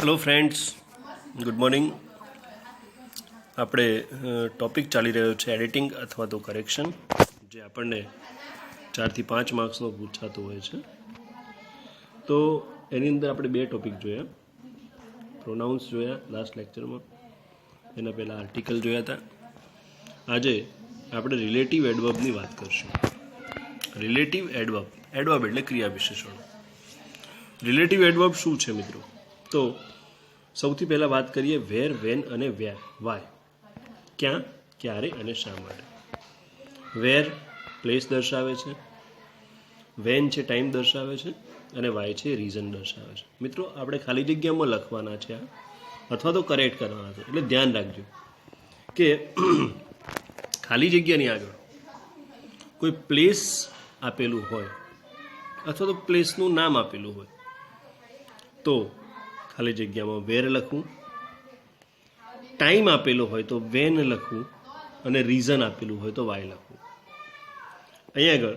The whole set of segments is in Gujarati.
Hello friends, good morning. આપણે ટોપિક ચાલી રહ્યો છે એડિટિંગ અથવા તો કરેક્શન, જે આપણને 4 થી 5 માર્ક્સનો પૂછાતો હોય છે. તો એની અંદર આપણે 2 ટોપિક જોયા. પ્રોનાઉન્સ જોયા લાસ્ટ લેક્ચરમાં, એના પહેલાં આર્ટિકલ જોયા હતા. આજે આપણે રિલેટિવ એડવર્બની વાત કરશું. રિલેટિવ એડવર્બ એટલે ક્રિયા વિશેષણો. રિલેટિવ એડવર્બ શું છે મિત્રો? તો સૌથી પહેલાં વાત કરીએ વેર, વેન અને વાય. ક્યાં, ક્યારે અને શા માટે. વેર પ્લેસ દર્શાવે છે, વેન છે ટાઈમ દર્શાવે છે, અને વાય છે રીઝન દર્શાવે છે. મિત્રો આપણે ખાલી જગ્યામાં લખવાના છે અથવા તો કરેક્ટ કરવાના છે, એટલે ધ્યાન રાખજો કે ખાલી જગ્યાની આગળ કોઈ પ્લેસ આપેલું હોય અથવા તો પ્લેસનું નામ આપેલું હોય તો ખાલી જગ્યામાં વેર લખવું, ટાઈમ આપેલો હોય તો વેન લખવું, અને રીઝન આપેલું હોય તો વાય લખવું. અહીંયા આગળ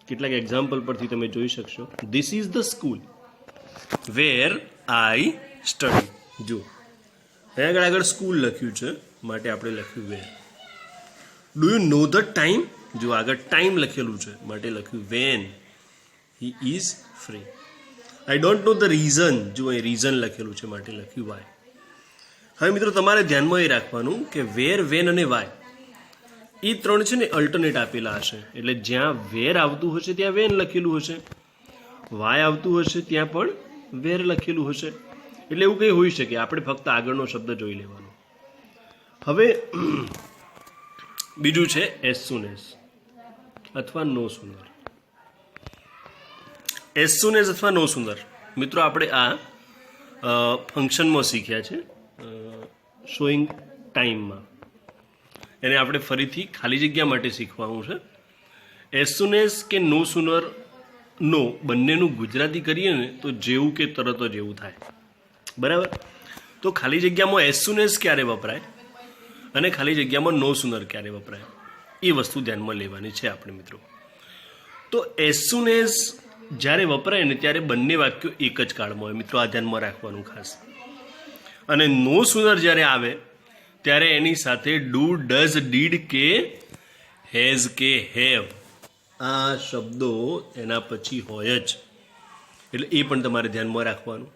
કેટલાક એક્ઝામ્પલ પરથી તમે જોઈ શકશો. This is the school where I study. જો અહીંયા આગળ સ્કૂલ લખ્યું છે, માટે આપણે લખ્યું where. Do you know the time? જો આગળ ટાઈમ લખેલું છે, માટે લખ્યું when. He is free. I don't know the reason. જો અહીં રીઝન લખેલું છે, માટે લખ્યું વાય. હવે મિત્રો તમારે ધ્યાનમાં એ રાખવાનું કે વેર, વેન અને વાય એ ત્રણ છે ને અલ્ટરનેટ આપેલા હશે. એટલે જ્યાં વેર આવતું હશે ત્યાં વેન લખેલું હશે, વાય આવતું હશે ત્યાં પણ વેર લખેલું હશે. એટલે એવું કંઈ હોઈ શકે, આપણે ફક્ત આગળનો શબ્દ જોઈ લેવાનો. હવે બીજું છે એઝ સૂન એઝ અથવા નો સુનર. એઝ સૂન એઝ અથવા નો સુનર મિત્રો આપણે આ ફંક્શનમાં શીખ્યા છે, શોઈંગ ટાઈમમાં. એને આપણે ફરીથી ખાલી જગ્યા માટે શીખવાનું છે. એઝ સૂન એઝ કે નો સુનર નો બંનેનું ગુજરાતી કરીએ ને તો જેવું કે તરત જ એવું થાય, બરાબર? તો ખાલી જગ્યામાં એઝ સૂન એઝ ક્યારે વપરાય અને ખાલી જગ્યામાં નો સુનર ક્યારે વપરાય, એ વસ્તુ ધ્યાનમાં લેવાની છે આપણે મિત્રો. તો એઝ સૂન એઝ જ્યારે વપરાય ને ત્યારે બંને વાક્યો એક જ કાળમાં હોય. મિત્રો આ ધ્યાનમાં રાખવાનું ખાસ. અને નો સુનર જ્યારે આવે ત્યારે એની સાથે ડુ, ડઝ, ડીડ કે હેઝ કે હેવ આ શબ્દો એના પછી હોય જ. એટલે એ પણ તમારે ધ્યાનમાં રાખવાનું.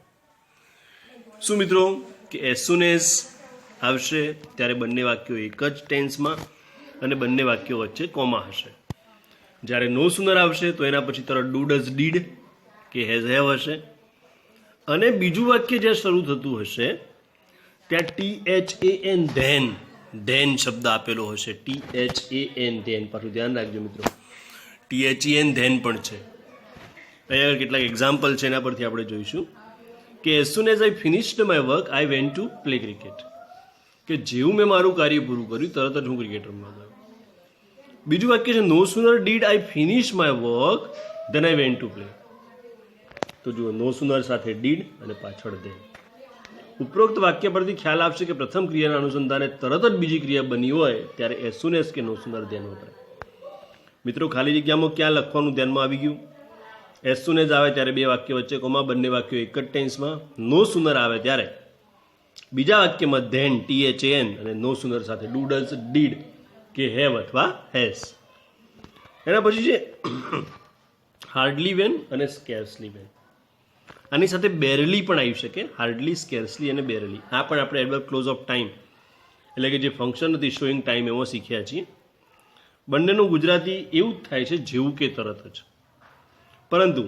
શું મિત્રો કે એઝ સૂન એઝ આવશે ત્યારે બંને વાક્યો એક જ ટેન્સમાં અને બંને વાક્યો વચ્ચે કોમા હશે. જ્યારે નો સુનર આવશે તો એના પછી તરત ડુ, ડઝ, ડીડ કે હેઝ, હેવ હશે. અને બીજું વાક્ય જ્યાં શરૂ થતું હશે ત્યાં THAN ધેન શબ્દ આપેલો હશે. THAN ધેન, પાછું ધ્યાન રાખજો મિત્રો, THEN ધેન પણ છે. અહીંયા કેટલાક એક્ઝામ્પલ છે, એના પરથી આપણે જોઈશું કે as soon as I finished my work I went to play cricket. કે જેવું મેં મારું કાર્ય પૂરું કર્યું તરત જ હું ક્રિકેટ રમવા ગયો. બીજું વાક્ય છે no sooner did I finish my work then I went to play. તો જુઓ નો સુનર સાથે ડીડ અને પાછળ ધેન. ઉપરોક્ત વાક્ય પરથી ખ્યાલ આવશે કે પ્રથમ ક્રિયાના અનુસંધાને તરત જ બીજી ક્રિયા બની હોય ત્યારે એઝ સૂન એઝ કે નો સુનર ધેન વપરાય. મિત્રો ખાલી જગ્યામાં ક્યાં લખવાનું ધ્યાનમાં આવી ગયું? એઝ સૂન એઝ આવે ત્યારે બે વાક્ય વચ્ચે કોમા, બંને વાક્યો એક જ ટેન્સમાં. નો સુનર આવે ત્યારે બીજા વાક્યમાં ધેન, THAN, અને નો સુનર સાથે ડુ, ડઝ, ડીડ કે હેવ અથવા હેઝ. એના પછી છે હાર્ડલી વેન અને સ્કેર્સલી વેન. આની સાથે બેરલી પણ આવી શકે. હાર્ડલી, સ્કેર્સલી અને બેરલી આ પણ આપણે એડવર્બ ક્લોઝ ઓફ ટાઈમ એટલે કે જે ફંક્શન નથી શોઈંગ ટાઈમ એમાં શીખ્યા છીએ. બંનેનું ગુજરાતી એવું જ થાય છે જેવું કે તરત જ. પરંતુ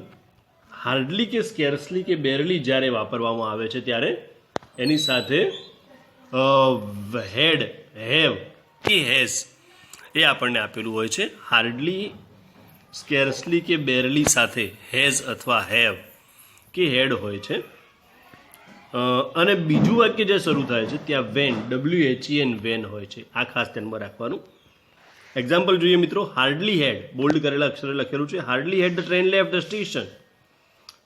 હાર્ડલી કે સ્કેર્સલી કે બેરલી જ્યારે વાપરવામાં આવે છે ત્યારે એની સાથે હેડ, હેવ કે હેઝ એ આપણને આપેલું હોય છે. હાર્ડલી, સ્કેર્સલી કે બેરલી સાથે હેઝ અથવા હેવ કે હેડ હોય છે. અને બીજું વાક્ય જે શરૂ થાય છે ત્યાં વેન, WHEN વેન હોય છે. આ ખાસ ધ્યાનમાં રાખવાનું. એક્ઝામ્પલ જોઈએ મિત્રો. હાર્ડલી હેડ, બોલ્ડ કરેલા અક્ષરે લખેલું છે, hardly had the train left the station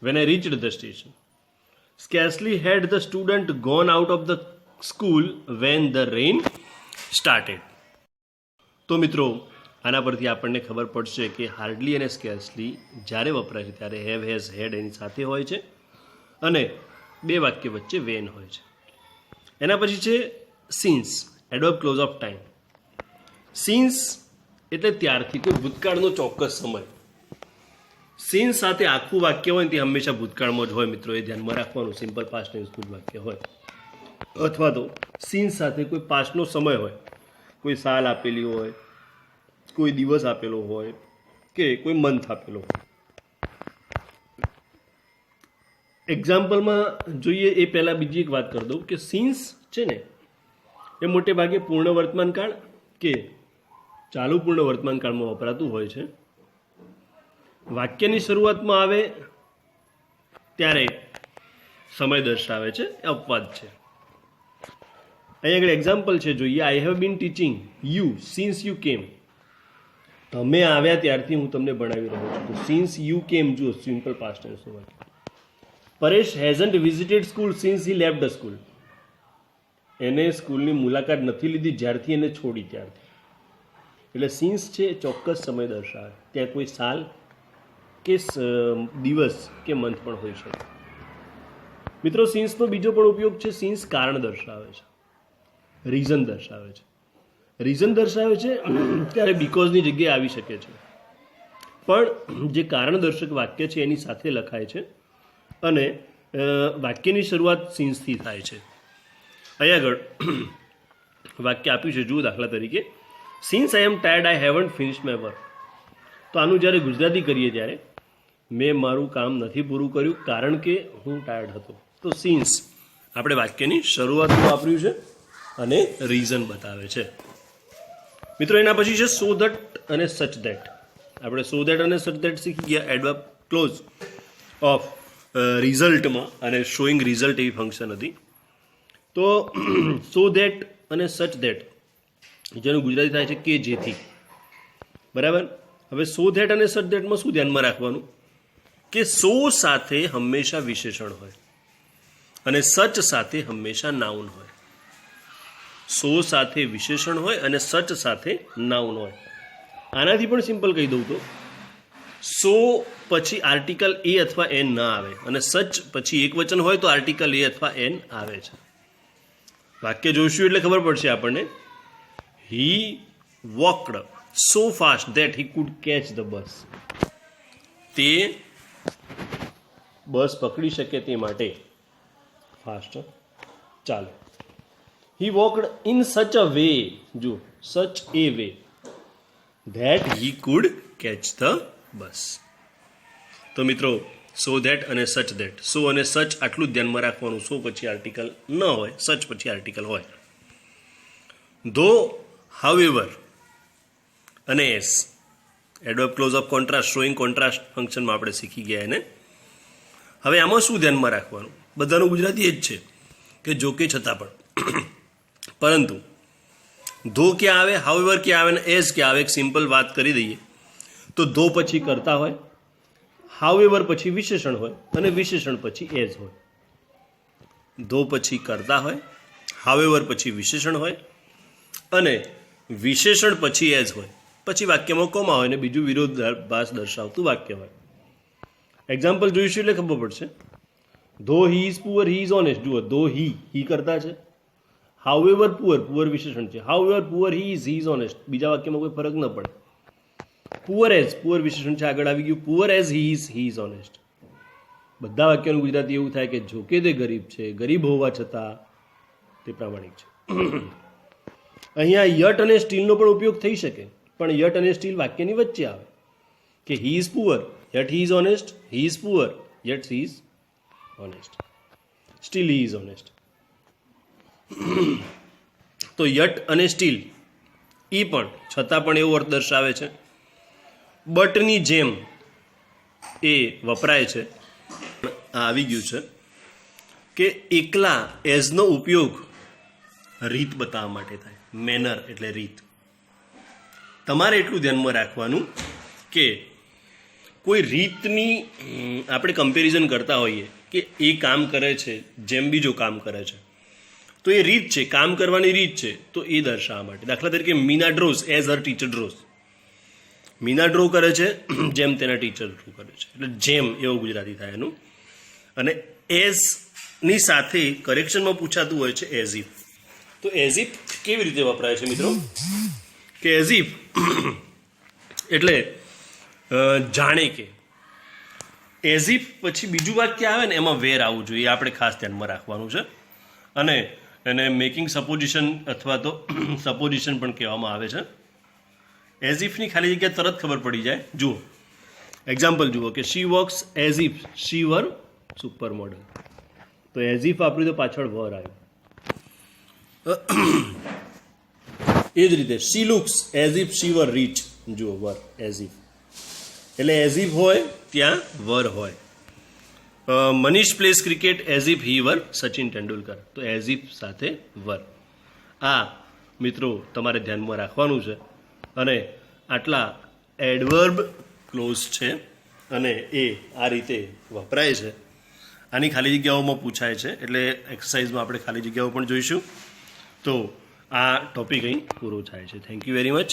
when I reached the station. Scarcely had the student gone out of the school when the rain started. તો મિત્રો આના પરથી આપણને ખબર પડશે કે હાર્ડલી અને સ્કેર્સલી જ્યારે વપરાય છે ત્યારે હેવ, હેઝ, હેડ એની સાથે હોય છે. અને બે વાક્ય વચ્ચે વેન હોય છે. એના પછી છે since, adverb clause of time. Since એટલે ત્યારથી, કોઈ ભૂતકાળનો ચોક્કસ સમય. સિન્સ સાથે આખું વાક્ય હોય ને તે હંમેશા ભૂતકાળમાં જ હોય મિત્રો, એ ધ્યાનમાં રાખવાનું. સિમ્પલ પાસ્ટ ટેન્સનું વાક્ય હોય, અથવા તો સિન્સ સાથે કોઈ પાસ્ટનો સમય હોય, કોઈ સાલ આપેલી હોય, કોઈ દિવસ આપેલો હોય કે કોઈ મંથ આપેલો હોય. એક્ઝામ્પલમાં જોઈએ એ પહેલાં બીજી એક વાત કરી દઉં કે સિન્સ છે ને એ મોટે ભાગે પૂર્ણ વર્તમાનકાળ કે ચાલુ પૂર્ણ વર્તમાનકાળમાં વપરાતું હોય છે. વાક્યની શરૂઆતમાં આવે ત્યારે સમય દર્શાવે છે, અપવાદ છે. અહીંયા આગળ એક્ઝામ્પલ છે, જોઈએ. I have been teaching you since you કેમ. તમે આવ્યા ત્યારથી હું તમને ભણાવી રહ્યો છું. તો સિન્સ યુ કેમ જુઓ, સિમ્પલ પાસ્ટ ટેન્સનું વાક્ય. Paresh hasn't visited school since he left the school. એને સ્કૂલની મુલાકાત નથી લીધી જ્યારથી એને છોડી ત્યારથી. એટલે સિન્સ છે ચોક્કસ સમય દર્શાવે, ત્યાં કોઈ સાલ કે દિવસ કે મંથ પણ હોઈ શકે. મિત્રો સિન્સનો બીજો પણ ઉપયોગ છે, સિન્સ કારણ દર્શાવે છે, રીઝન દર્શાવે છે. રીઝન દર્શાવે છે ત્યારે બીકોઝની જગ્યાએ આવી શકે છે, પણ જે કારણ દર્શક વાક્ય છે એની સાથે લખાય છે અને વાક્યની શરૂઆત સિન્સથી થાય છે. અહીંયા આગળ વાક્ય આપ્યું છે, જુઓ. દાખલા તરીકે, since I am tired I haven't finished my work. તો આનું જ્યારે ગુજરાતી કરીએ ત્યારે મેં મારું કામ નથી પૂરું કર્યું કારણ કે હું ટાયર્ડ હતો. તો સિન્સ આપણે વાક્યની શરૂઆતમાં વાપર્યું છે અને રીઝન બતાવે છે. મિત્રો એના પછી છે સો ધેટ અને સચ ધેટ. આપણે સો ધેટ અને સચ ધેટ શીખી ગયા એડવર્બ ક્લોઝ ઓફ રિઝલ્ટમાં, અને શોઈંગ રિઝલ્ટ એવી ફંક્શન હતી. તો સો ધેટ અને સચ ધેટ જેનું ગુજરાતી થાય છે કે જેથી, બરાબર. હવે સો ધેટ અને સચ ધેટમાં શું ધ્યાનમાં રાખવાનું કે સો સાથે હંમેશા વિશેષણ હોય અને સચ સાથે હંમેશા નાઉન હોય. સો સાથે વિશેષણ હોય અને સચ સાથે નાઉન હોય. આનાથી પણ સિમ્પલ કહી દઉં તો સો પછી આર્ટિકલ એ અથવા એન ના આવે અને સચ પછી એક વચન હોય તો આર્ટિકલ એ અથવા એન આવે છે. વાક્ય જોઈશું એટલે ખબર પડશે આપણને. He walked so fast that he could catch the bus. તે બસ પકડી શકે તે માટે ફાસ્ટ ચાલે. હી walked in such a way, જો such a way that he could catch the bus. તો મિત્રો સો ધેટ અને સચ ધેટ, સો અને સચ આટલું જ ધ્યાનમાં રાખવાનું. સો પછી આર્ટિકલ ન હોય, સચ પછી આર્ટિકલ હોય. ધો, હાવેવર અને as, adverb clause of contrast, showing contrast ફંક્શનમાં આપણે શીખી ગયા એને. હવે આમાં શું ધ્યાનમાં રાખવાનું? બધાનું ગુજરાતી એ જ છે કે જો કે છતાં પણ, પરંતુ ધો ક્યાં આવે, હાવેવર ક્યાં આવે ને એઝ ક્યાં આવે? એક સિમ્પલ વાત કરી દઈએ તો ધો પછી કરતા હોય, હાવેવર પછી વિશેષણ હોય અને વિશેષણ પછી એઝ હોય. ધો પછી કરતા હોય, હાવેવર પછી વિશેષણ હોય અને વિશેષણ પછી એઝ હોય. પછી વાક્યમાં કોમા હોય ને બીજું વિરોધાભાસ દર્શાવતું વાક્ય હોય. એક્ઝામ્પલ જોઈશું એટલે ખબર પડશે. ધો he is poor he is honest. જુઓ, ધો હી કરતા છે, હાવેવર પુઅર વિશેષણ છે, however poor he is honest. બીજા વાક્યમાં કોઈ ફરક ન પડે. પુઅર વિશેષણ છે, આગળ આવી ગયું. Poor as he is honest. બધા વાક્યનું ગુજરાતી એવું થાય કે જોકે તે ગરીબ છે, ગરીબ હોવા છતાં તે પ્રામાણિક છે. અહીંયા યટ અને સ્ટીલનો પણ ઉપયોગ થઈ શકે, પણ યટ અને સ્ટીલ વાક્યની વચ્ચે આવે કે he is poor yet he is honest, he is poor yet he is honest, steel he is honest. તો યટ અને સ્ટીલ એ પણ છતાં પણ એવો અર્થ દર્શાવે છે. બટની જેમ એ વપરાય છે. આ આવી ગયું છે કે એકલા એઝનો ઉપયોગ રીત બતાવવા માટે થાય. મેનર એટલે રીત. તમારે એટલું ધ્યાનમાં રાખવાનું કે કોઈ રીતની આપણે કમ્પેરિઝન કરતા હોઈએ કે એ કામ કરે છે જેમ બીજો કામ કરે છે, તો એ રીત છે, કામ કરવાની રીત છે, તો એ દર્શાવવા માટે. દાખલા તરીકે મીના ડ્રોઝ એઝ હર ટીચર ડ્રોઝ. મીના ડ્રો કરે છે જેમ તેના ટીચર ડ્રો કરે છે, એટલે જેમ એવો ગુજરાતી થાય એનું. અને એઝ ની સાથે કરેક્શનમાં પૂછાતું હોય છે એઝ ઇફ. તો એઝ ઇફ કેવી રીતે વપરાય છે મિત્રો? કે એઝ ઇફ એટલે જાણે કે. એઝ ઇફ પછી બીજું વાક્ય આવે ને એમાં વેર આવવું જોઈએ, આપણે ખાસ ધ્યાનમાં રાખવાનું છે. અને એને મેકિંગ સપોઝિશન અથવા તો સપોઝિશન પણ કહેવામાં આવે છે. એઝ ઇફની ખાલી જગ્યા તરત ખબર પડી જાય. જુઓ એક્ઝામ્પલ જુઓ કે she works as if she were super model. તો એઝ ઇફ આપણી તો પાછળ વર આવ્યું. એ જ રીતે she looks as if she were rich. જુઓ વર એઝ ઇફ એટલે એઝ ઇફ હોય ત્યાં વર હોય. Manish plays cricket as if he were Sachin Tendulkar. તો એઝ ઇફ સાથે વર. આ મિત્રો તમારે ધ્યાનમાં રાખવાનું છે. અને આટલા એડવર્બ ક્લોઝ છે અને એ આ રીતે વપરાય છે. આની ખાલી જગ્યાઓમાં પૂછાય છે, એટલે એક્સરસાઇઝમાં આપણે ખાલી જગ્યાઓ પણ જોઈશું. તો આ ટોપિક અહીં પૂરો થાય છે. Thank you very much.